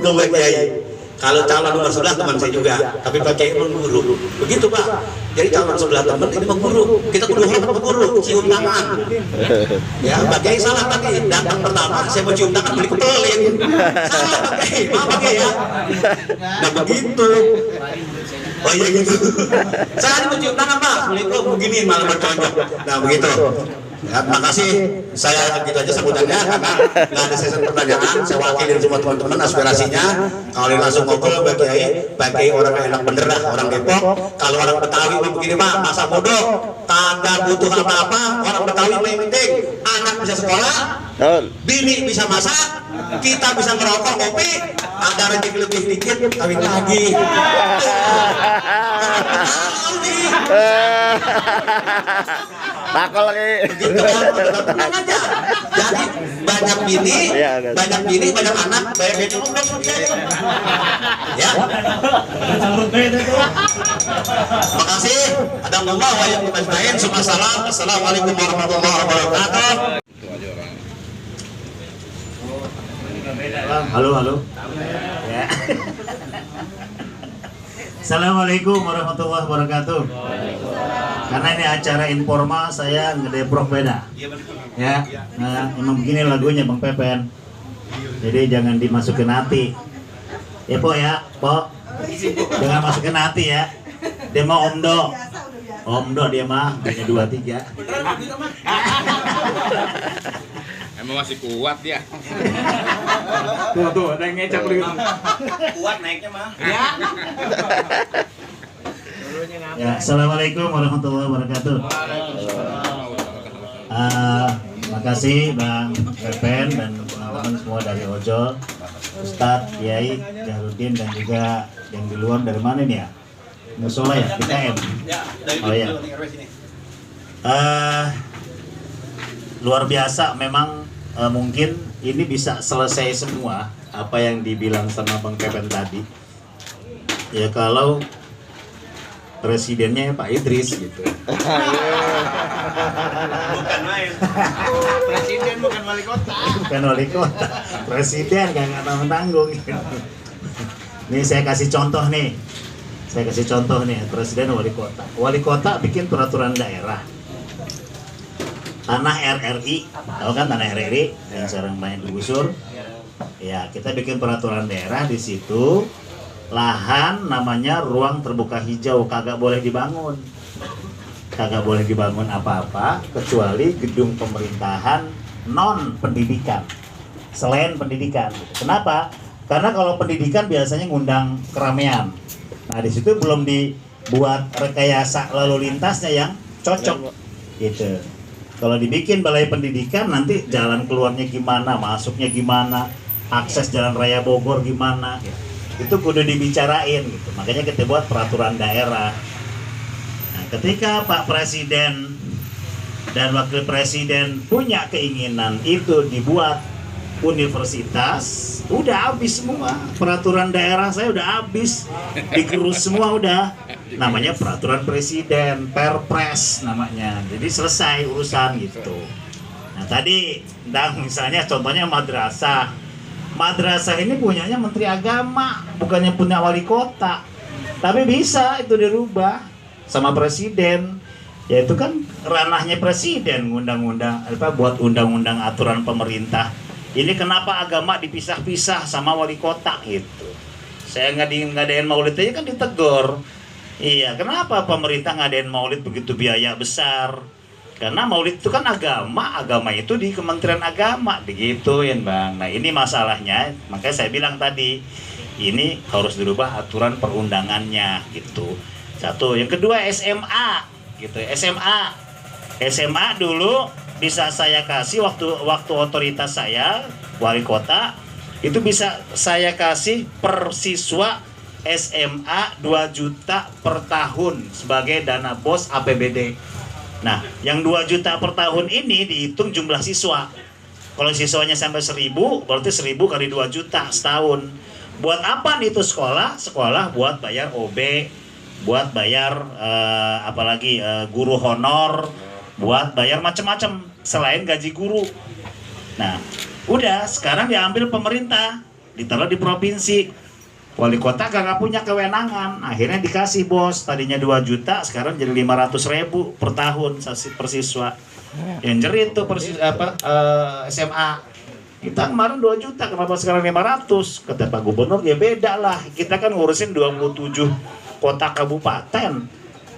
Betul Pak Kiai. Kalau calon nomor sebelah teman saya juga, tapi Pak Kiai memang guru. Begitu Pak. Jadi calon sebelah teman ini memang guru. Kita kudu hormat sama guru, cium tangan. Ya, Pak Kiai salah tadi. Datang pertama saya mau cium tangan beli kepelin. Salah Pak Kiai, maaf Pak Kiai ya. Nah begitu. Oh iya gitu. Saya mau cium tangan Pak, Assalamualaikum begini malah bercocok. Nah begitu. Ya, makasih. Saya gitu aja sebutannya karena nggak ada sesi pertanyaan. Saya wakilin semua teman-teman aspirasinya. Kalau langsung ngobrol bagi orang enak bener lah, orang Depok. Kalau orang Betawi begini Pak, masa bodoh, kagak butuh apa-apa. Orang Betawi yang penting anak bisa sekolah, bini bisa masak, kita bisa ngerokok, ngopi, ada rezeki lebih dikit, kawin lagi. Takol lagi. Begitu tenang aja. Jadi banyak bini, banyak anak, banyak bini ya. Makasih. Ada Allah wa yakum ajmain. Assalamualaikum warahmatullahi wabarakatuh. Halo. Ya. Assalamualaikum warahmatullahi wabarakatuh. Karena ini acara informal, saya ngedeprok beda. Ya, nah, emang begini lagunya Bang Pepen. Jadi jangan dimasukin hati. Ya Po ya, Po. Jangan masukin hati ya. Dia mau Omdo dia mah hanya 2-3. Emang masih kuat ya. Tuh, ada yang ngecap lagi. Kuat naiknya mah. Ya, assalamualaikum warahmatullahi wabarakatuh. Makasih Bang Pepen dan teman-teman semua dari Ojol, Ustadz, Kiai, Jahrudin dan juga yang di luar dari mana nih ya? Musola ya, BKM. Oh ya. Luar biasa memang. Mungkin ini bisa selesai semua apa yang dibilang sama Bang Pepen tadi. Ya kalau presidennya Pak Idris gitu. Bukan main. Presiden bukan wali kota. Bukan wali kota. Presiden nggak tanggung. Nih saya kasih contoh nih. Presiden wali kota. Wali kota bikin peraturan daerah. Tanah RRI, tahu kan tanah RRI yang sekarang banyak digusur. Ya, kita bikin peraturan daerah di situ. Lahan namanya ruang terbuka hijau, kagak boleh dibangun. Kagak boleh dibangun apa-apa kecuali gedung pemerintahan non pendidikan. Selain pendidikan. Kenapa? Karena kalau pendidikan biasanya ngundang keramaian. Nah, di situ belum dibuat rekayasa lalu lintasnya yang cocok gitu. Kalau dibikin balai pendidikan nanti jalan keluarnya gimana, masuknya gimana, akses jalan raya Bogor gimana, itu kudu dibicarain gitu. Makanya kita buat peraturan daerah. Nah, ketika Pak Presiden dan Wakil Presiden punya keinginan itu dibuat universitas, udah habis semua. Peraturan daerah saya udah habis, digerus semua udah. Namanya peraturan presiden, perpres namanya. Jadi selesai urusan gitu. Nah tadi, misalnya contohnya madrasah. Madrasah ini punyanya Menteri Agama, bukannya punya wali kota. Tapi bisa itu dirubah sama presiden. Ya itu kan ranahnya presiden, undang-undang buat undang-undang aturan pemerintah. Ini kenapa agama dipisah-pisah sama wali kota gitu. Saya ngadain maulid aja kan ditegur. Iya, kenapa pemerintah ngadain maulid begitu biaya besar? Karena maulid itu kan agama itu di Kementerian Agama, digituin Bang. Nah ini masalahnya, makanya saya bilang tadi, ini harus dirubah aturan perundangannya gitu. Satu, yang kedua SMA, gitu. SMA dulu bisa saya kasih waktu otoritas saya wali kota itu bisa saya kasih per siswa SMA 2 juta per tahun sebagai dana bos APBD. Nah, yang 2 juta per tahun ini dihitung jumlah siswa. Kalau siswanya sampai 1000, berarti 1000 kali 2 juta setahun. Buat apa nih itu sekolah? Sekolah buat bayar OB, buat bayar guru honor, buat bayar macam-macam selain gaji guru. Nah, udah sekarang diambil pemerintah. ditaruh di provinsi. Wali kota kagak punya kewenangan, akhirnya dikasih bos, tadinya 2 juta, sekarang jadi 500.000 per tahun per siswa. Yang jerit tuh SMA. Kita kemarin 2 juta, kenapa sekarang 500? Kata Pak Gubernur, ya beda lah. Kita kan ngurusin 27 kota kabupaten.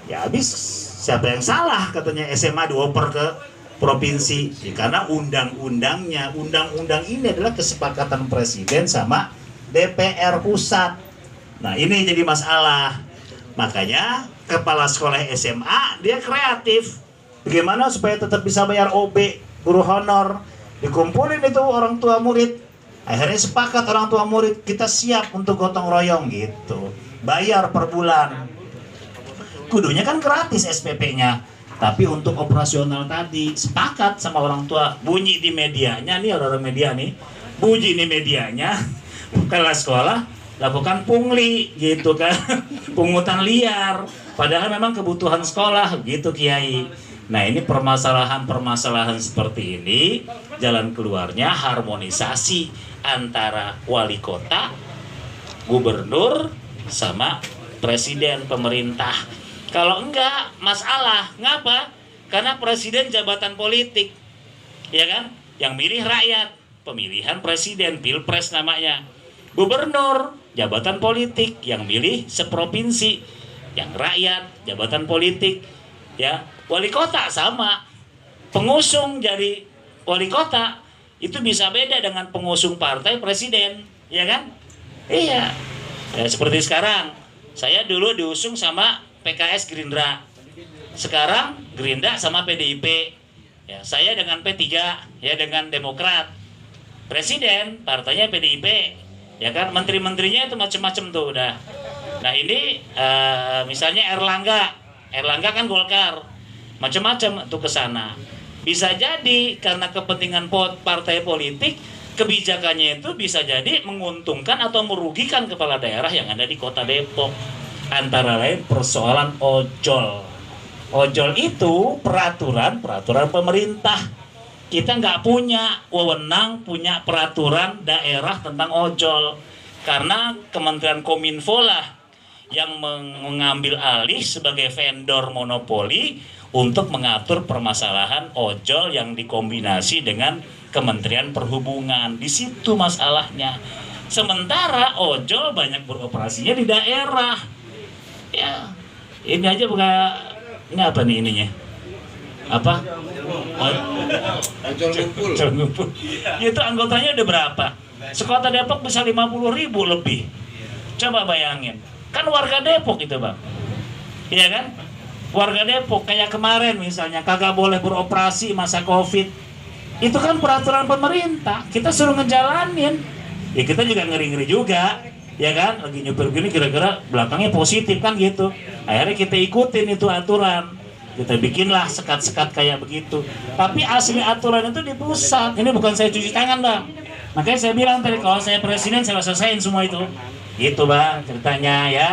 Ya habis, siapa yang salah katanya SMA dioper ke provinsi? Ya, karena undang-undangnya, undang-undang ini adalah kesepakatan presiden sama DPR pusat. Nah ini jadi masalah. Makanya kepala sekolah SMA dia kreatif. Bagaimana supaya tetap bisa bayar OB, guru honor. Dikumpulin itu orang tua murid. Akhirnya sepakat orang tua murid, kita siap untuk gotong royong gitu. Bayar per bulan. Kudunya kan gratis SPP-nya. Tapi untuk operasional tadi sepakat sama orang tua. Bunyi di medianya nih, orang-orang media nih. Bunyi di medianya. Kepala sekolah lakukan pungli gitu kan. Pungutan liar. Padahal memang kebutuhan sekolah gitu Kiai. Nah ini permasalahan seperti ini, jalan keluarnya harmonisasi antara wali kota, gubernur, sama presiden pemerintah. Kalau enggak, masalah. Ngapa? Karena presiden jabatan politik, ya kan? Yang milih rakyat, pemilihan presiden, pilpres namanya. Gubernur, jabatan politik, yang milih seprovinsi, yang rakyat, jabatan politik, ya. Wali kota sama, pengusung jadi wali kota itu bisa beda dengan pengusung partai presiden, ya kan? Iya. Ya, seperti sekarang, saya dulu diusung sama PKS Gerindra, sekarang Gerindra sama PDIP, ya saya dengan P3, ya dengan Demokrat. Presiden partainya PDIP, ya kan? Menteri-menterinya itu macam-macam tuh udah. Nah ini misalnya Erlangga kan Golkar. Macam-macam tuh ke sana. Bisa jadi karena kepentingan partai politik, kebijakannya itu bisa jadi menguntungkan atau merugikan kepala daerah yang ada di Kota Depok. Antara lain persoalan ojol. Ojol itu peraturan pemerintah. Kita nggak punya wewenang punya peraturan daerah tentang ojol. Karena Kementerian Kominfo lah yang mengambil alih sebagai vendor monopoli untuk mengatur permasalahan ojol yang dikombinasi dengan Kementerian Perhubungan. Di situ masalahnya. Sementara ojol banyak beroperasinya di daerah. Ya, ini aja bukan ini apa nih ininya? Apa? Ojol ngumpul. Itu anggotanya udah berapa? Sekota Depok bisa 50.000 lebih. Coba bayangin. Kan warga Depok itu, Bang. Iya kan? Warga Depok kayak kemarin misalnya kagak boleh beroperasi masa Covid. Itu kan peraturan pemerintah. Kita suruh ngejalanin. Ya kita juga ngeri-ngeri juga. Ya kan? Lagi nyupir gini kira-kira belakangnya positif kan gitu. Akhirnya kita ikutin itu aturan. Kita bikinlah sekat-sekat kayak begitu. Tapi asli aturan itu di pusat. Ini bukan saya cuci tangan, Bang. Makanya saya bilang tadi kalau saya presiden saya selesaiin semua itu. Gitu, Bang, ceritanya ya.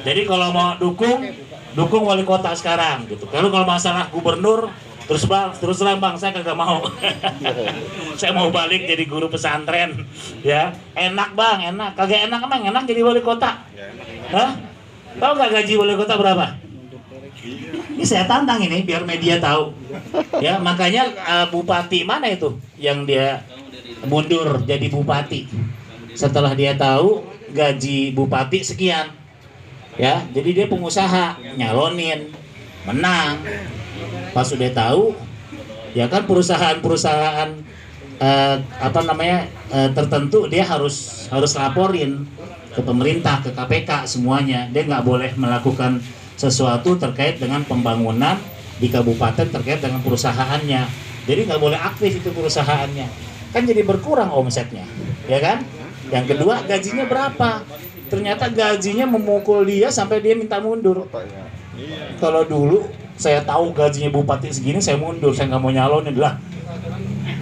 Jadi kalau mau dukung wali kota sekarang gitu. Kalau masalah gubernur terus terang Bang, saya kagak mau. Saya mau balik jadi guru pesantren. Ya, enak Bang, enak. Kagak enak emang enak jadi wali kota. Hah? Tahu nggak gaji wali kota berapa? Ini saya tantang ini biar media tahu. Ya, makanya bupati mana itu yang dia mundur jadi bupati. Setelah dia tahu gaji bupati sekian. Ya, jadi dia pengusaha, nyalonin, menang. Pas sudah tahu, ya kan perusahaan-perusahaan tertentu dia harus laporin ke pemerintah, ke KPK semuanya. Dia nggak boleh melakukan sesuatu terkait dengan pembangunan di kabupaten terkait dengan perusahaannya. Jadi nggak boleh aktif itu perusahaannya. Kan jadi berkurang omsetnya, ya kan? Yang kedua gajinya berapa? Ternyata gajinya memukul dia sampai dia minta mundur. Kalau dulu saya tahu gajinya bupati segini saya mundur, saya nggak mau nyalonin lah.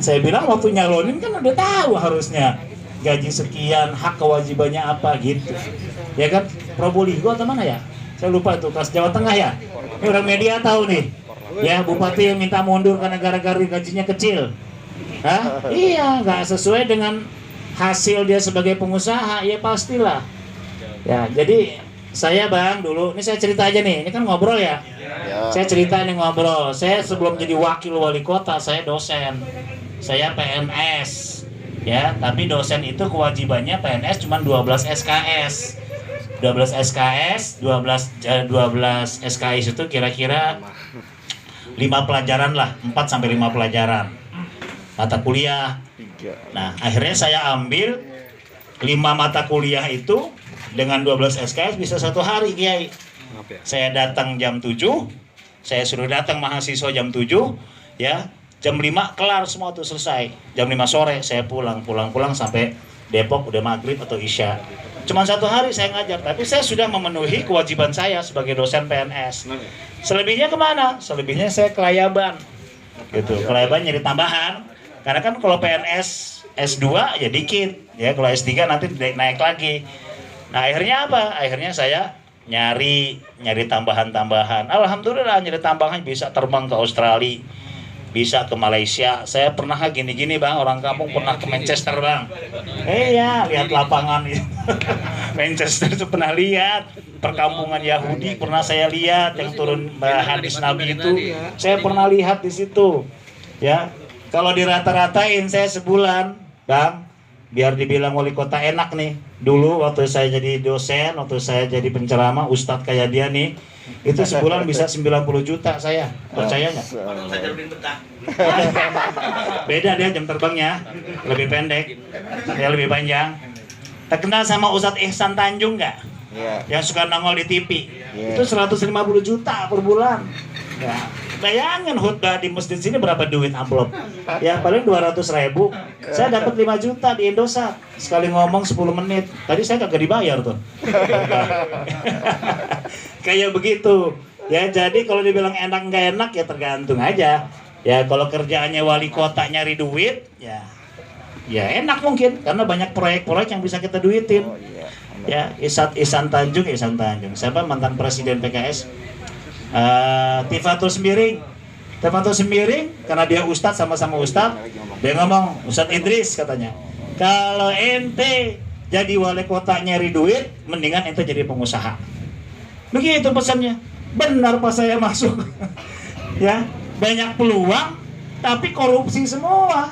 Saya bilang waktu nyalonin kan udah tahu harusnya gaji sekian, hak kewajibannya apa gitu. Ya kan? Probolinggo atau mana ya? Saya lupa tuh, kelas Jawa Tengah ya. Ini orang media tahu nih. Ya, bupati yang minta mundur karena gara-gara gajinya kecil. Hah? Iya, nggak sesuai dengan hasil dia sebagai pengusaha, ya pastilah. Ya, jadi saya Bang dulu, ini saya cerita aja nih, ini kan ngobrol ya. Saya cerita nih ngobrol. Saya sebelum jadi wakil wali kota, saya dosen. Saya PNS. Ya, tapi dosen itu kewajibannya PNS cuma 12 SKS. 12 SKS, 12 SKS itu kira-kira 5 pelajaran lah, 4 sampai 5 pelajaran mata kuliah. Nah, akhirnya saya ambil 5 mata kuliah itu dengan 12 SKS bisa 1 hari, Kiai. Saya datang jam 7, saya suruh datang mahasiswa jam 7, ya. Jam 5 kelar semua tuh selesai. Jam 5 sore saya pulang sampai Depok udah maghrib atau isya. Cuma 1 hari saya ngajar, tapi saya sudah memenuhi kewajiban saya sebagai dosen PNS. Selebihnya kemana? Selebihnya saya kelayaban, gitu. Kelayaban nyari tambahan. Karena kan kalau PNS S2 ya dikit, ya kalau S3 nanti naik lagi. Nah akhirnya apa? Akhirnya saya nyari tambahan-tambahan. Alhamdulillah nyari tambahan, bisa terbang ke Australia, bisa ke Malaysia. Saya pernah gini-gini Bang, orang kampung pernah ke Manchester Bang. Ya lihat lapangan itu. Manchester itu pernah lihat, perkampungan Yahudi pernah saya lihat yang turun hadis Nabi itu. Saya pernah lihat di situ. Ya, kalau dirata-ratain saya sebulan, Bang, biar dibilang wali kota enak nih. Dulu waktu saya jadi dosen, waktu saya jadi penceramah, ustadz kayak dia nih, itu sebulan bisa 90 juta saya. Percaya nggak? Beda dia jam terbangnya, lebih pendek, saya lebih panjang. Terkenal sama Ustadz Ihsan Tanjung nggak? Yang suka nongol di TV. Itu 150 juta per bulan. Ya. Bayangin khutbah di masjid sini berapa duit amplop? Ya paling 200.000. Saya dapat 5 juta di Indosat. Sekali ngomong 10 menit. Tadi saya kagak dibayar tuh. Kayak begitu. Ya jadi kalau dibilang enak nggak enak ya tergantung aja. Ya kalau kerjaannya wali kota nyari duit, ya enak mungkin karena banyak proyek-proyek yang bisa kita duitin. Ya Ihsan Tanjung. Siapa mantan presiden PKS? Tifatul Sembiring karena dia ustadz, sama-sama ustadz, dia ngomong, Ustadz Idris katanya, kalau ente jadi wali kota nyari duit, mendingan ente jadi pengusaha. Begitu pesannya. Benar pas saya masuk. Ya, banyak peluang tapi korupsi semua.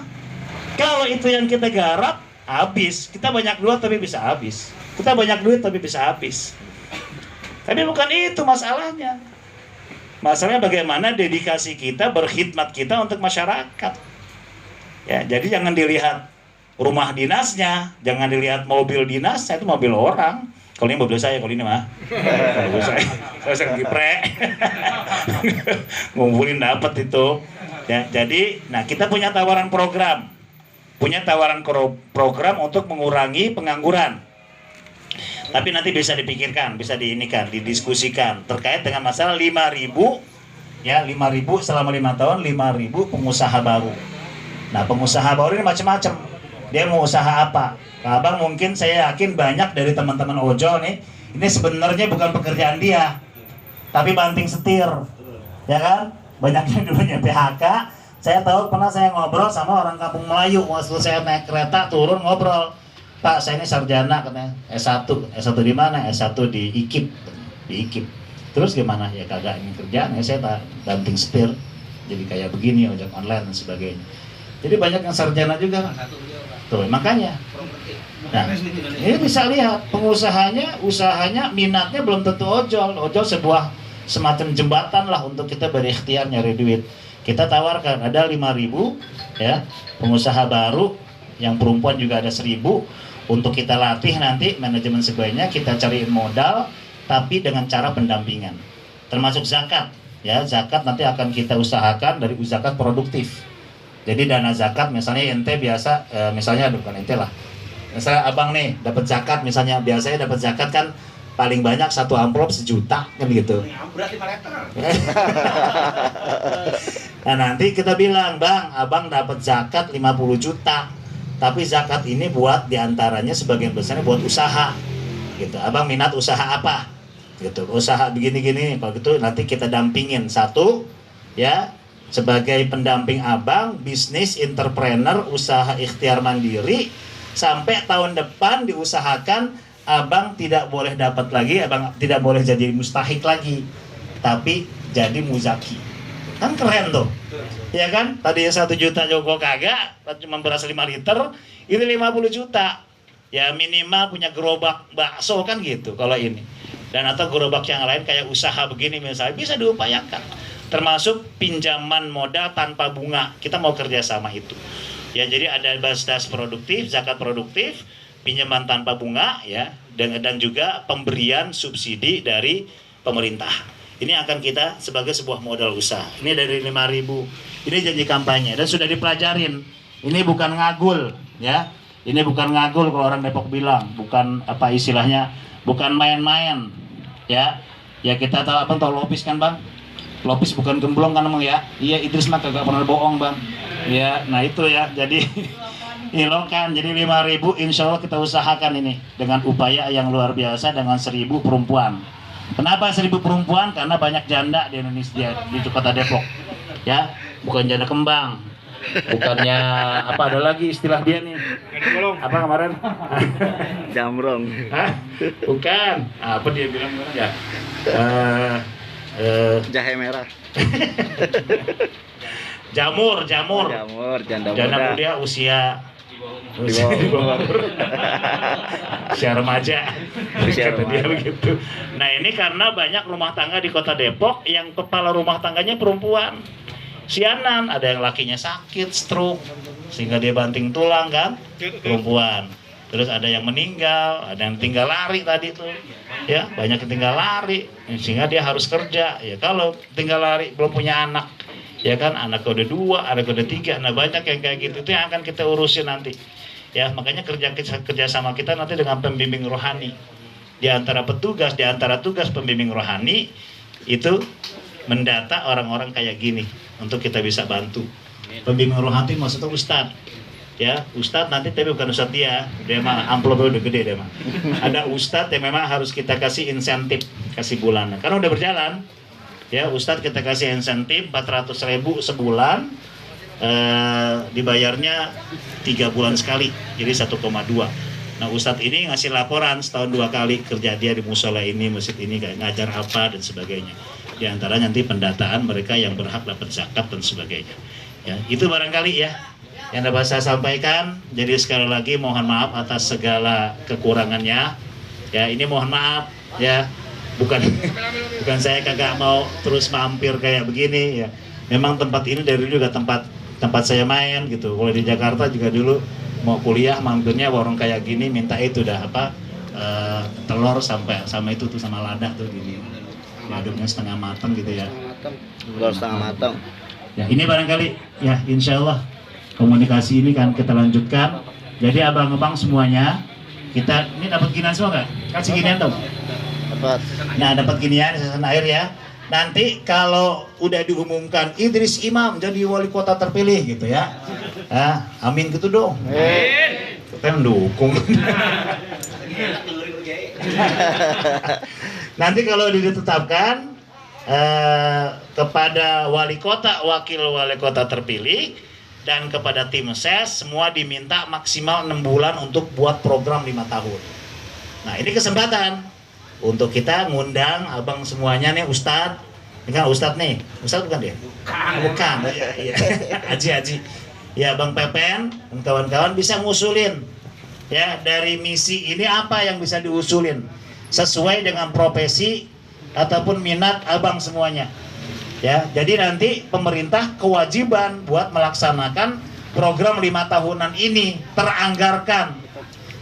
Kalau itu yang kita garap, habis. Kita banyak duit tapi bisa habis. Tapi bukan itu masalahnya. Masalahnya bagaimana dedikasi kita, berkhidmat kita untuk masyarakat. Ya, jadi jangan dilihat rumah dinasnya, jangan dilihat mobil dinasnya, itu mobil orang. Kalau ini mobil saya, kalau ini mah mobil saya sering giprek. Ngumpulin dapat itu. Ya, jadi, nah kita punya tawaran program untuk mengurangi pengangguran. Tapi nanti bisa dipikirkan, bisa didiskusikan terkait dengan masalah 5.000 selama 5 tahun 5.000 pengusaha baru. Nah, pengusaha baru ini macam-macam. Dia mau usaha apa? Nah, Abang mungkin saya yakin banyak dari teman-teman ojol nih, ini sebenarnya bukan pekerjaan dia, tapi banting setir. Ya kan? Banyaknya dulunya PHK. Saya tahu pernah saya ngobrol sama orang kampung Melayu, waktu saya naik kereta turun ngobrol. Pak, saya ini sarjana katanya, S1 di mana? S1 di IKIP. Terus gimana? Ya kagak ingin kerjaan, ya saya banting setir. Jadi kayak begini, ojek online dan sebagainya. Jadi banyak yang sarjana juga. Tuh, makanya. Nah, ini bisa lihat usahanya minatnya belum tentu ojol. Ojol sebuah semacam jembatan lah untuk kita berikhtiar nyari duit. Kita tawarkan ada 5.000 ya, pengusaha baru yang perempuan juga ada 1.000. Untuk kita latih nanti manajemen sebaiknya kita cariin modal tapi dengan cara pendampingan termasuk zakat ya. Zakat nanti akan kita usahakan dari zakat produktif. Jadi dana zakat misalnya ente biasa misalnya bukan ente lah, misalnya abang nih dapat zakat, misalnya biasanya dapat zakat kan paling banyak 1 amplop 1 juta kan gitu. Nah nanti kita bilang, Bang, abang dapat zakat 50 juta. Tapi zakat ini buat diantaranya sebagian besarnya buat usaha, gitu. Abang minat usaha apa? Gitu. Usaha begini-gini. Kalau gitu nanti kita dampingin satu, ya, sebagai pendamping abang, bisnis entrepreneur, usaha ikhtiar mandiri, sampai tahun depan diusahakan abang tidak boleh dapat lagi, abang tidak boleh jadi mustahik lagi, tapi jadi muzaki. Kan keren tuh, ya kan? Tadi 1 juta Joko kagak, cuma beras 5 liter, ini 50 juta. Ya minimal punya gerobak bakso kan gitu kalau ini. Dan atau gerobak yang lain kayak usaha begini misalnya bisa diupayakan. Termasuk pinjaman modal tanpa bunga. Kita mau kerjasama itu. Ya jadi ada basdas produktif, zakat produktif, pinjaman tanpa bunga ya, dan juga pemberian subsidi dari pemerintah. Ini akan kita sebagai sebuah modal usaha. Ini dari 5.000. Ini janji kampanye dan sudah dipelajarin. Ini bukan ngagul ya. Ini bukan ngagul kalau orang Depok bilang, bukan apa istilahnya, bukan main-main. Ya. Ya kita tahu apa tahu Lopis kan, Bang? Lopis bukan gemblong kan emang ya? Iya, Idris mah kagak pernah bohong, Bang. Ya, nah itu ya. Jadi ilokan, jadi 5.000 insya Allah kita usahakan ini dengan upaya yang luar biasa dengan 1.000 perempuan. Kenapa 1.000 perempuan? Karena banyak janda di Indonesia, di Kota Depok. Ya, bukan janda kembang. Bukannya apa ada lagi istilah dia nih? Apa kemarin? Jamrong. Hah? Bukan. Apa dia bilang ya? Jahe merah. Jamur. Jamur, janda muda usia di bawah usia remaja. Kata dia begitu. Nah ini karena banyak rumah tangga di Kota Depok yang kepala rumah tangganya perempuan. Sianan, ada yang lakinya sakit, stroke, sehingga dia banting tulang kan, perempuan. Terus ada yang meninggal, ada yang tinggal lari tadi tuh, ya banyak yang tinggal lari, sehingga dia harus kerja. Ya kalau tinggal lari belum punya anak, ya kan anaknya udah 2, anaknya udah 3, nah banyak yang kayak gitu itu yang akan kita urusin nanti. Ya makanya kerja sama kita nanti dengan pembimbing rohani. Di antara petugas, di antara tugas pembimbing rohani itu mendata orang-orang kayak gini untuk kita bisa bantu. Pembimbing rohani maksudnya ustadz. Ya, ustadz nanti tapi bukan ustadz dia mah amplopnya udah gede dia mah. Ada ustadz yang memang harus kita kasih insentif, kasih bulanan. Karena udah berjalan, ya ustadz kita kasih insentif 400.000 sebulan, dibayarnya 3 bulan sekali, jadi 1,2. Nah ustadz ini ngasih laporan setahun 2 kali kerja dia di musola ini, masjid ini, kayak ngajar apa dan sebagainya. Di antara nanti pendataan mereka yang berhak dapat zakat dan sebagainya. Ya, itu barangkali ya yang dapat saya sampaikan. Jadi sekali lagi mohon maaf atas segala kekurangannya. Ya ini mohon maaf ya, bukan saya kagak mau terus mampir kayak begini ya. Memang tempat ini dari dulu juga tempat saya main gitu. Kalau di Jakarta juga dulu mau kuliah mampirnya warung kayak gini, minta itu dah apa telur sama itu tuh sama lada tuh gini. Aduknya setengah matang gitu ya. Telur setengah matang. Ya ini barangkali ya insya Allah komunikasi ini kan kita lanjutkan. Jadi abang-abang semuanya kita ini dapat ginian semua nggak? Kasih ginian dong. Dapat. Nah dapat ginian sesasan air ya. Nanti kalau udah diumumkan Idris Imam jadi wali kota terpilih gitu ya. Amin gitu dong. Kita mendukung. Nanti kalau ditetapkan kepada wali kota, wakil wali kota terpilih dan kepada tim ses semua diminta maksimal 6 bulan untuk buat program 5 tahun. Nah ini kesempatan untuk kita ngundang abang semuanya nih Ustadz. Ini kan Ustadz nih, Ustadz bukan dia? Bukan, ya. Haji. Ya Bang Pepen dan kawan-kawan bisa ngusulin ya dari misi ini apa yang bisa diusulin sesuai dengan profesi ataupun minat abang semuanya. Ya, jadi nanti pemerintah kewajiban buat melaksanakan program 5 tahunan ini teranggarkan.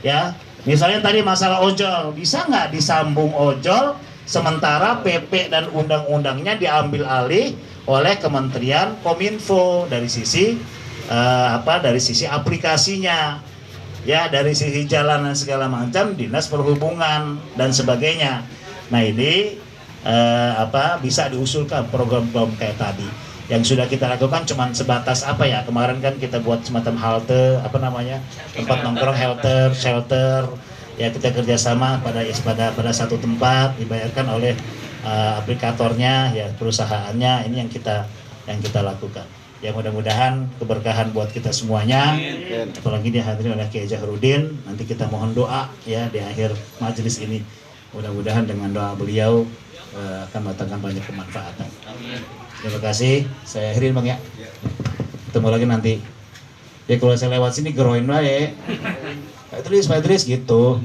Ya, misalnya tadi masalah ojol, bisa nggak disambung ojol sementara PP dan undang-undangnya diambil alih oleh Kementerian Kominfo dari sisi dari sisi aplikasinya, ya dari sisi jalan dan segala macam Dinas Perhubungan dan sebagainya. Nah ini bisa diusulkan program-program kayak tadi yang sudah kita lakukan cuman sebatas kemarin kan kita buat semacam halte tempat nongkrong shelter ya, kita kerjasama pada satu tempat dibayarkan oleh aplikatornya ya perusahaannya. Ini yang kita lakukan Ya mudah-mudahan keberkahan buat kita semuanya. Apalagi dihadiri oleh Kiai Jahrudin. Nanti kita mohon doa ya di akhir majelis ini. Mudah-mudahan dengan doa beliau akan mendatangkan banyak kemanfaatan. Terima kasih. Saya akhirin Bang ya. Ketemu lagi nanti. Ya kalau saya lewat sini geroin lah ya. Pak Idris gitu.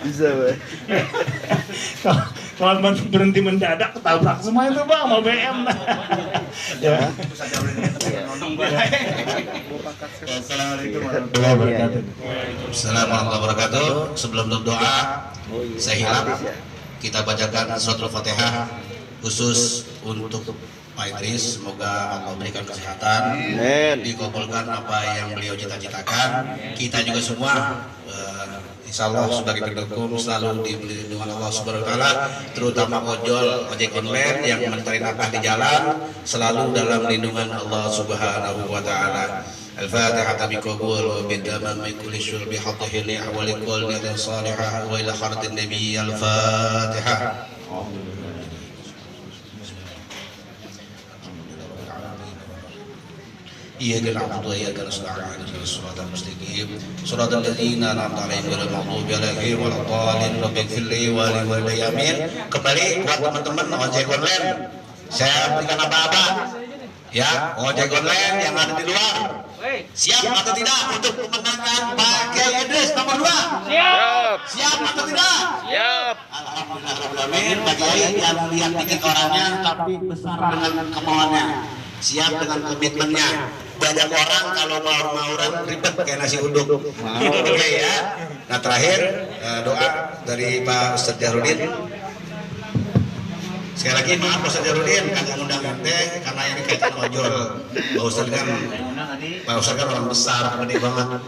Bisa, Bang. Kalau berhenti mendadak ketabrak semua itu Bang, mau BM. Ya. Assalamualaikum warahmatullahi wabarakatuh. Assalamualaikum warahmatullahi wabarakatuh. Sebelum berdoa, saya hilap kita bacakan suratul Fatihah khusus untuk Pak Idris. Semoga Allah berikan kesehatan, dikabulkan apa yang beliau cita-citakan. Kita juga semua insya Allah sebagai pendukung selalu diberi lindungan Allah Subhanahu Wa Taala, terutama ojek online yang mencari nafkah di jalan selalu dalam lindungan Allah Subhanahu Wa Taala. Al-Fatihah biqabul wa bidamam min kulli syurr bi hadhihi li ahwali kulli niyatin salihah wa ila kharatin nabiy. Al-Fatihah. إياك نعبد وإياك نستعين اهدنا الصراط المستقيم صراط الذين أنعمت عليهم غير المغضوب عليهم ولا الضالين رب اغفر لي ولوالدي آمين. Kembali buat teman-teman ojek online, saya berikan apa-apa ya, ojek online yang ada di luar, siap atau tidak untuk memenangkan Pak Kiai Idris nomor 2? Siap atau tidak? Siap. Alhamdulillah, Pak Kiai yang lihat dikit orangnya tapi besar dengan kemauannya, siap dengan komitmennya. Banyak orang kalau mau-mauran ribet kayak nasi uduk. Oke ya. Nah terakhir doa dari Pak Ustadz Jahrudin. Sekali lagi maaf Pak Ustadz Jahrudin kagak ngundang ente karena ini kaitan ojol. Pak Ustadz kan orang besar, gede banget.